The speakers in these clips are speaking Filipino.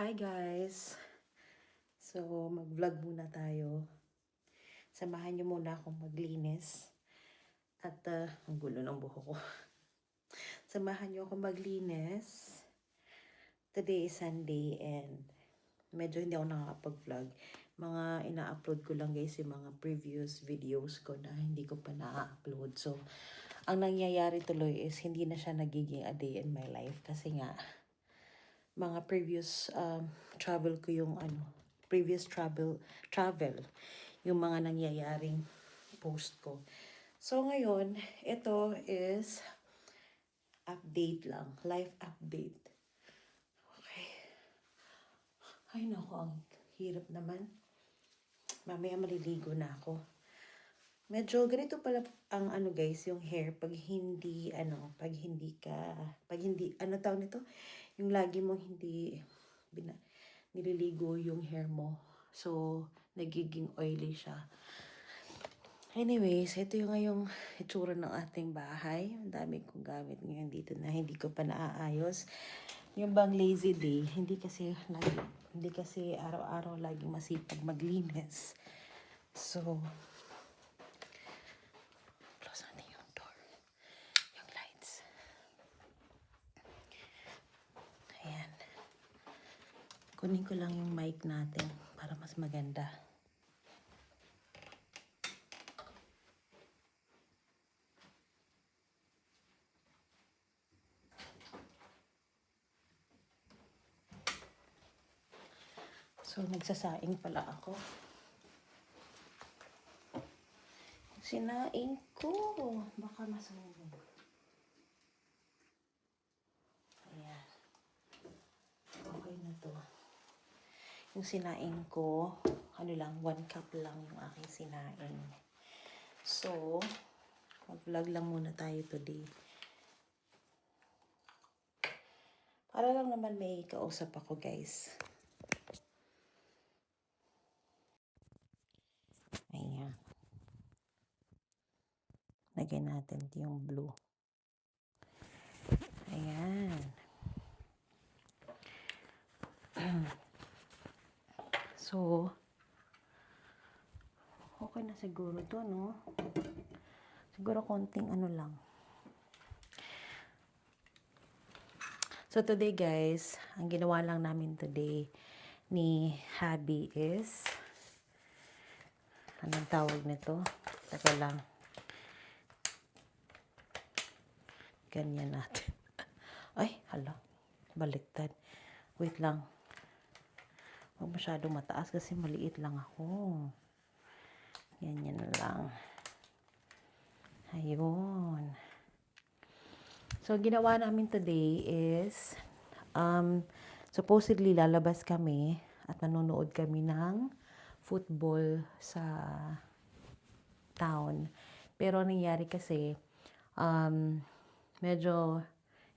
Hi guys! So, mag-vlog muna tayo. Samahan niyo muna akong maglinis. At, ang gulo ng buhok ko. Samahan niyo akong maglinis. Today is Sunday and medyo hindi ako nakakapag-vlog. Mga ina-upload ko lang guys yung mga previous videos ko na hindi ko pa na-upload. So, ang nangyayari tuloy is hindi na siya nagiging a day in my life. Kasi nga, mga previous travel ko yung previous travel yung mga nangyayaring post ko. So ngayon, ito is update lang, life update. Okay. Ay nako, ang hirap naman. Mamaya maliligo na ako. Medyo ganito pala ang guys, yung hair pag hindi tawag nito, yung lagi mong hindi nililigo yung hair mo. So, nagiging oily siya. Anyways, ito yung ngayong itsura ng ating bahay. Ang dami kong gamit ngayon dito na hindi ko pa naaayos. Yung bang lazy day, hindi kasi araw-araw laging masipag maglinis. So, close natin yung door. Yung lights. Ayan. Kunin ko lang yung mic natin para mas maganda. So, nagsasaing pala ako. Sinaing ko. Baka masunog. Ayan. Okay na to. Yung sinaing ko, 1 cup lang yung aking sinaing. So, mag-vlog lang muna tayo today. Para lang naman may kausap ako guys. Ayan. Lagyan natin yung blue. Ayan. So, okay na siguro to, no? Siguro konting lang. So, today guys, ang ginawa lang namin today ni Habi is, anong tawag nito? Taka lang. Ganyan natin. Ay, hala. Baliktad. Wait lang. Huwag masyadong mataas kasi maliit lang ako. Ganyan lang. Ayun. So, ginawa namin today is, supposedly lalabas kami at manonood kami ng football sa town. Pero nangyari kasi, medyo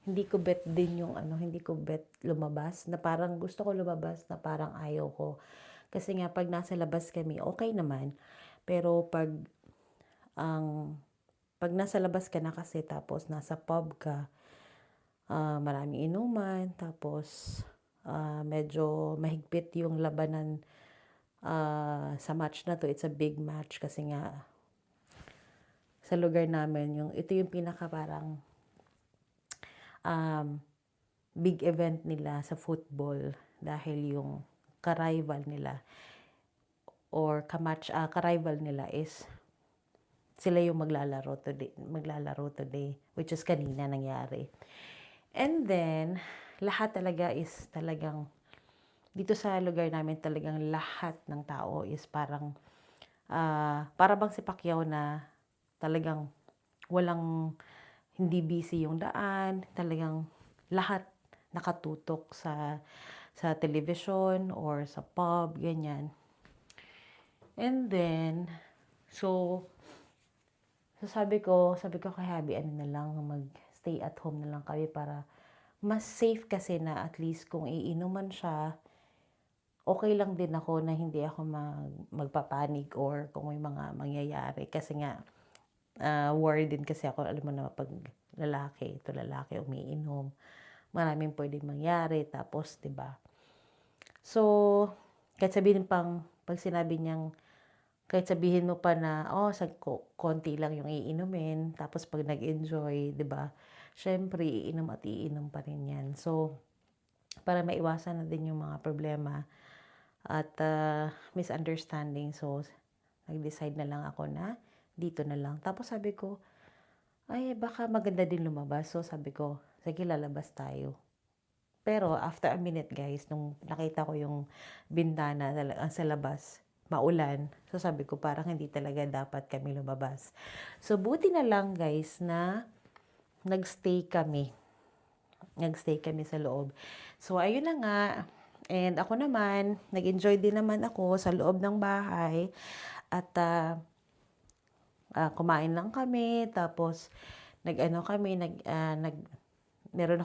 hindi ko bet din yung hindi ko bet lumabas. Na parang gusto ko lumabas na parang ayaw ko. Kasi nga pag nasa labas kami, okay naman. Pero pag nasa labas ka na kasi tapos nasa pub ka, maraming inuman, tapos medyo mahigpit yung labanan sa match na to. It's a big match kasi nga sa lugar namin, ito yung pinaka parang big event nila sa football dahil yung ka-rival nila or ka-rival nila is sila yung maglalaro today, which is kanina nangyari. And then, lahat talaga is talagang, dito sa lugar namin talagang lahat ng tao is parang, para bang si Pacquiao na talagang walang, hindi busy yung daan, talagang lahat nakatutok sa television or sa pub, ganyan. And then, so sabi ko kay Habi, mag-stay at home na lang kami para mas safe kasi na at least kung iinuman siya, okay lang din ako na hindi ako magpapanik or kung may mga mangyayari. Kasi nga, worried din kasi ako, alam mo na pag lalaki umiinom, maraming pwedeng mangyari. Tapos, 'di ba? So, kahit sabihin pang, pag sinabi niyang, kahit sabihin mo pa na, konti lang yung iinumin, tapos pag nag-enjoy, 'di ba? Syempre, iinom at iinom pa rin yan. So, para maiwasan na din yung mga problema at misunderstanding. So, nag-decide na lang ako na dito na lang. Tapos sabi ko, ay baka maganda din lumabas. So sabi ko, sige lalabas tayo. Pero after a minute guys, nung nakita ko yung bintana sa labas, maulan. So sabi ko parang hindi talaga dapat kami lumabas. So buti na lang guys na nagstay kami. Nagstay kami sa loob. So ayun na nga. And ako naman, nag-enjoy din naman ako sa loob ng bahay. At kumain lang kami. Tapos meron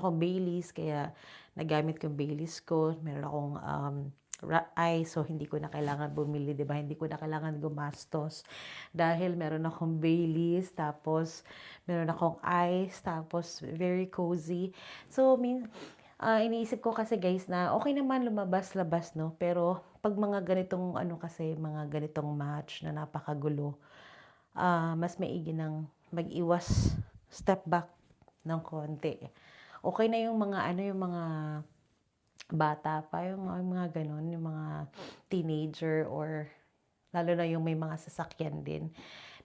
akong Baileys, kaya nagamit ko yung Baileys ko. Meron akong ice, so hindi ko na kailangan bumili, di ba? Hindi ko na kailangan gumastos. Dahil meron akong Baileys, tapos meron akong ice, tapos very cozy. So, iniisip ko kasi guys na okay naman lumabas-labas, no? Pero pag mga ganitong mga ganitong match na napakagulo, mas maigi ng mag-iwas, step back ng konti. Okay na yung yung mga bata pa, yung mga ganon, yung mga teenager or lalo na yung may mga sasakyan din.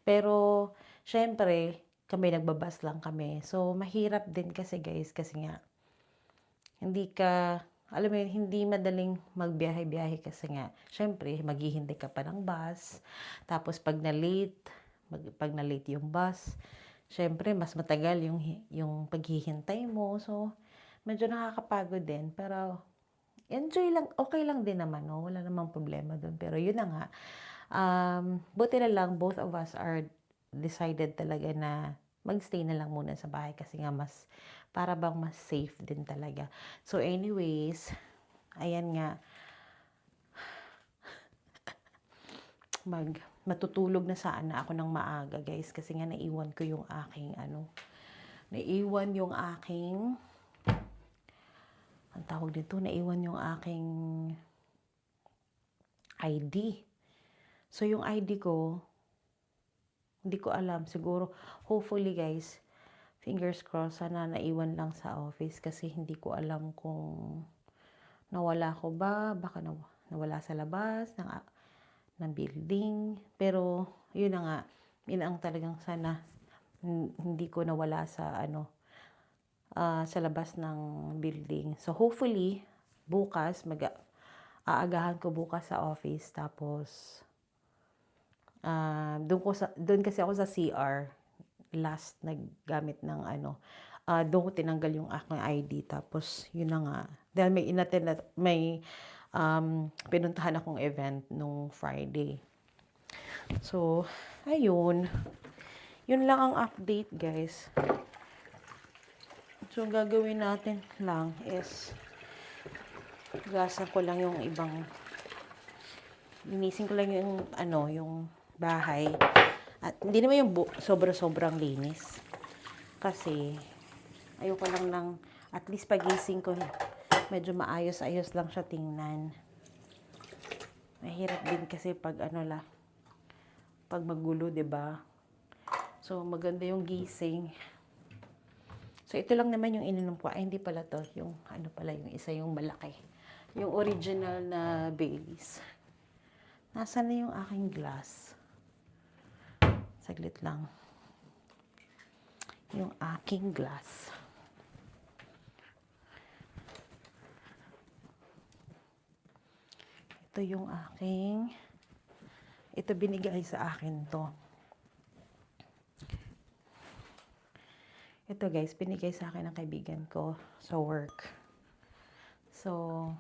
Pero, syempre, kami nagbabas lang kami. So, mahirap din kasi guys, kasi nga, alam mo yun, hindi madaling magbiyahe-biyahe kasi nga, syempre, maghihintay ka pa ng bus. Tapos, pag na-late yung bus, syempre, mas matagal yung paghihintay mo. So, medyo nakakapagod din. Pero, enjoy lang, okay lang din naman, no? Wala namang problema doon. Pero yun na nga, buti na lang, both of us are decided talaga na magstay na lang muna sa bahay kasi nga para bang mas safe din talaga. So anyways, ayan nga, matutulog na sana ako ng maaga guys kasi nga naiwan yung aking ang tawag dito, naiwan yung aking ID. So, yung ID ko, hindi ko alam. Siguro, hopefully guys, fingers crossed, sana naiwan lang sa office kasi hindi ko alam kung nawala ko ba, baka nawala sa labas ng building. Pero, yun na nga, yun ang talagang sana hindi ko nawala sa labas ng building. So, hopefully, bukas, aagahan ko bukas sa office. Tapos, doon kasi ako sa CR, last naggamit ng doon ko tinanggal yung aking ID. Tapos, yun na nga. Dahil may pinuntahan akong event nung Friday. So, ayun. Yun lang ang update, guys. So, gagawin natin lang is gasan ko lang yung linisin ko lang yung bahay. At hindi naman yung sobrang linis. Kasi, ayoko lang at least pagising ko, medyo maayos-ayos lang siya tingnan. Mahirap din kasi pag pag magulo, 'di ba? So, maganda yung gising. So, ito lang naman yung ininom ko. Ay, hindi pala to. Yung yung isa yung malaki. Yung original na Baileys. Nasaan na yung aking glass? Saglit lang. Yung aking glass. Ito yung ito binigay sa akin to. Ito guys, binigay sa akin ng kaibigan ko sa work. So,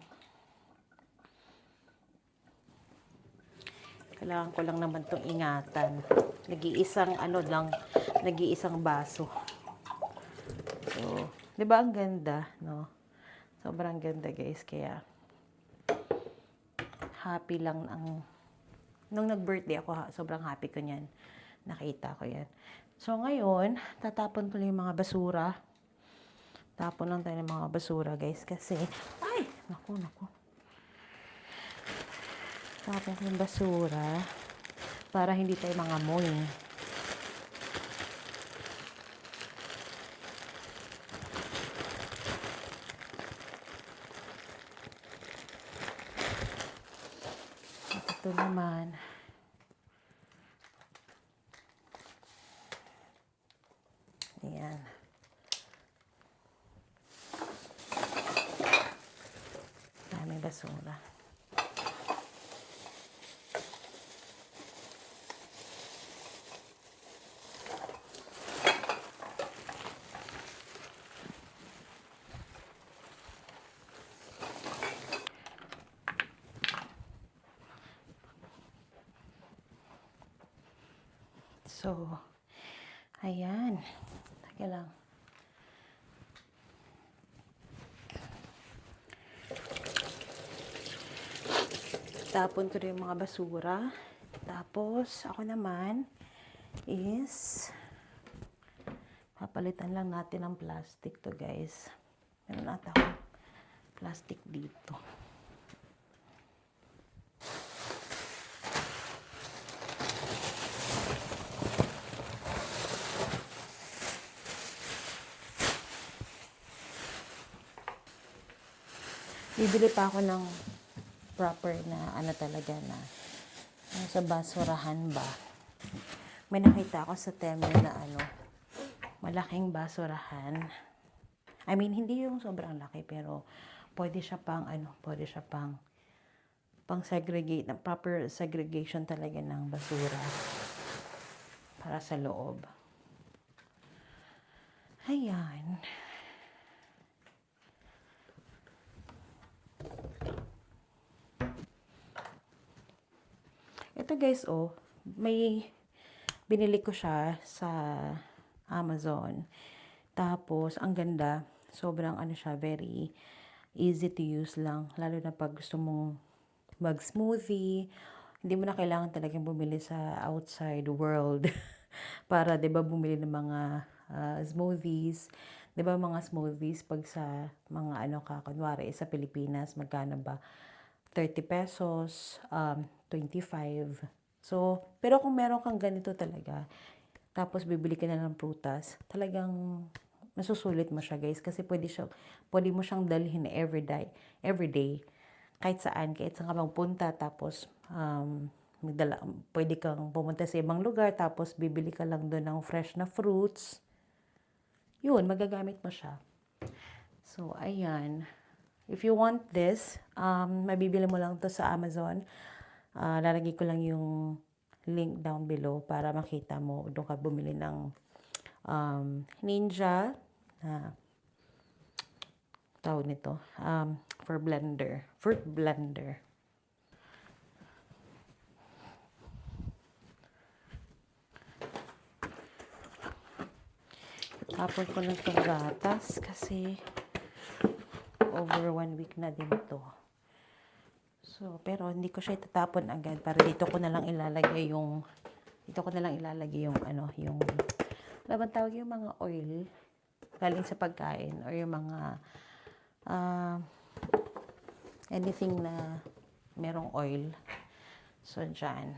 kailangan ko lang naman itong ingatan. Nag-iisang baso. So, di ba ang ganda, no? Sobrang ganda guys, kaya happy lang nung nag-birthday ako, sobrang happy ko niyan. Nakita ko yan. So, ngayon, tatapon ko lang yung mga basura. Tapon lang tayo ng mga basura, guys. Kasi, ay, naku. Tapos yung basura para hindi tayo mangamoy. At ito naman, ayan. Daming basura. So, ayan. Teka lang. Tapon ko rin yung mga basura. Tapos, ako naman is papalitan lang natin ang plastic to, guys. Meron ata akong plastic dito. Bibili pa ako ng proper na ano talaga na sa basurahan ba. May nakita ako sa Temu na ano, malaking basurahan. I mean, hindi yung sobrang laki pero pwede siya pang ano, pwede siya pang segregate, na proper segregation talaga ng basura para sa loob. Ayan. Ito guys, oh, may binili ko siya sa Amazon. Tapos, ang ganda. Sobrang ano siya, very easy to use lang. Lalo na pag gusto mong mag-smoothie. Hindi mo na kailangan talagang bumili sa outside world. Para, di ba, bumili ng mga smoothies. Di ba, mga smoothies, pag sa mga ano ka, kunwari, sa Pilipinas, magkano ba? 30 pesos, 25. So, pero kung meron kang ganito talaga, tapos bibili ka na ng prutas, talagang masusulit mo siya, guys. Kasi pwede mo siyang dalhin everyday, kahit saan ka magpunta, tapos, pwede kang pumunta sa ibang lugar, tapos bibili ka lang doon ng fresh na fruits. Yun, magagamit mo siya. So, ayan. If you want this, mabibili mo lang to sa Amazon. Lalagay ko lang yung link down below para makita mo. Doon ka bumili ng Ninja na tawag nito, fruit blender. Tapon ko ng itong gatas kasi over 1 week na din to. So, pero hindi ko siya itatapon agad para dito ko na lang ilalagay yung ano, yung laban tawag yung mga oil galing sa pagkain or yung mga anything na merong oil. So, dyan.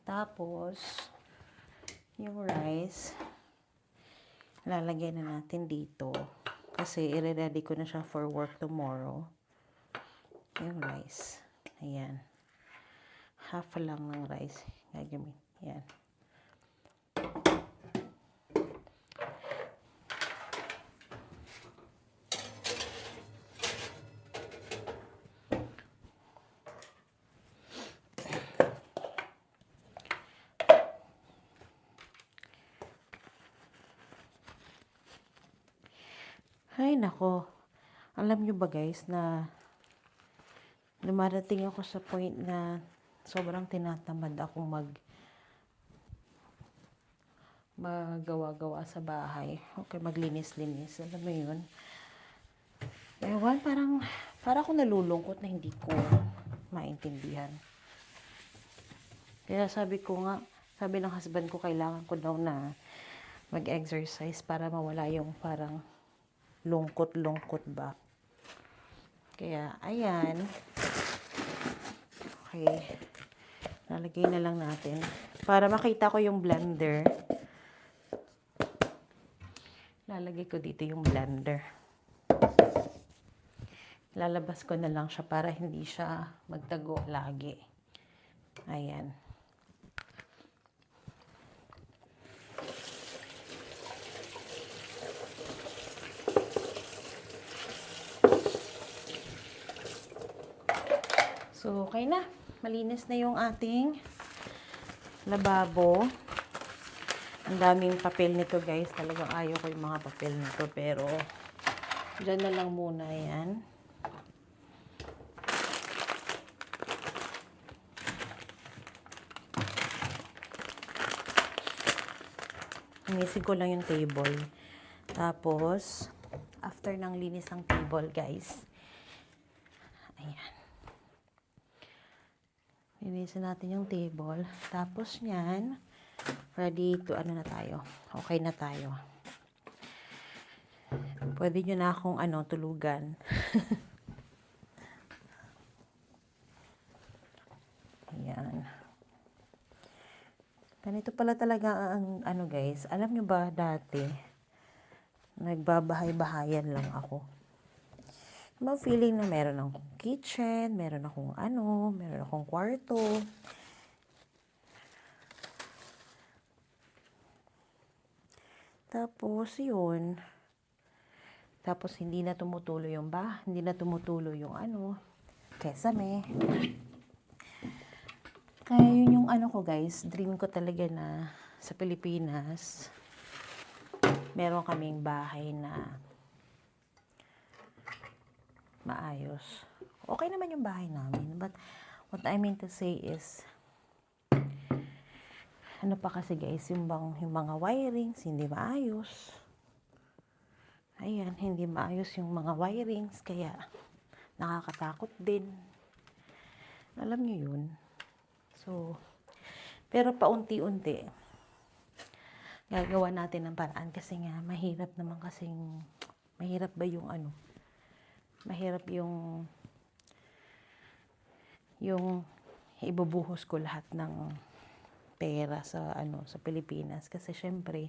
Tapos, yung rice lalagay na natin dito. Kasi, i-ready ko na siya for work tomorrow. Yung rice. Ayan. Half lang ng rice. Gagamit. Ayan. Ay, nako. Alam nyo ba guys na dumarating ako sa point na sobrang tinatamad akong magawa-gawa sa bahay. Okay, maglinis-linis. Alam mo yun? Ewan, para akong nalulungkot na hindi ko maintindihan. Kaya sabi ng husband ko, kailangan ko daw na mag-exercise para mawala yung parang lungkot-lungkot ba. Kaya, ayan. Okay. Lalagay na lang natin. Para makita ko yung blender. Lalagay ko dito yung blender. Lalabas ko na lang siya para hindi siya magtago lagi. Ayan. So, okay na. Malinis na yung ating lababo. Ang daming papel nito, guys. Talagang ayaw ko yung mga papel nito. Pero, dyan na lang muna yan. Linisin ko lang yung table. Tapos, after ng linis ng table, guys. Ayan. Linisin natin yung table. Tapos nyan, ready to ano na tayo. Okay na tayo. Pwede nyo na akong tulugan. Ayan. Ganito pala talaga ang guys. Alam nyo ba dati, nagbabahay-bahayan lang ako. May feeling na meron akong kitchen, meron akong meron akong kwarto. Tapos yun. Tapos hindi na tumutulo yung hindi na tumutulo yung kesame. Kaya yun yung ko guys, dream ko talaga na sa Pilipinas, meron kaming bahay na maayos. Okay naman yung bahay namin. But what I mean to say is, pa kasi guys, yung mga wirings, hindi maayos. Ayan, hindi maayos yung mga wirings, kaya nakakatakot din. Alam niyo yun. So, pero paunti-unti, gagawa natin ng paraan kasi nga, mahirap naman kasing, mahirap ba yung mahirap yung ibubuhos ko lahat ng pera sa sa Pilipinas kasi syempre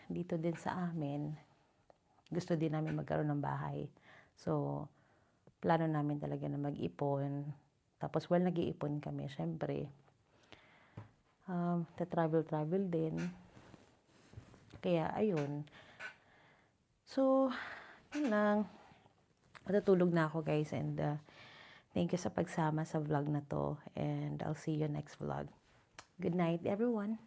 dito din sa amin gusto din namin magkaroon ng bahay. So plano namin talaga na mag-ipon. Tapos while nag-iipon kami, syempre travel din. Kaya ayun. So yun lang. Matutulog na ako guys and thank you sa pagsama sa vlog na to and I'll see you next vlog. Good night everyone.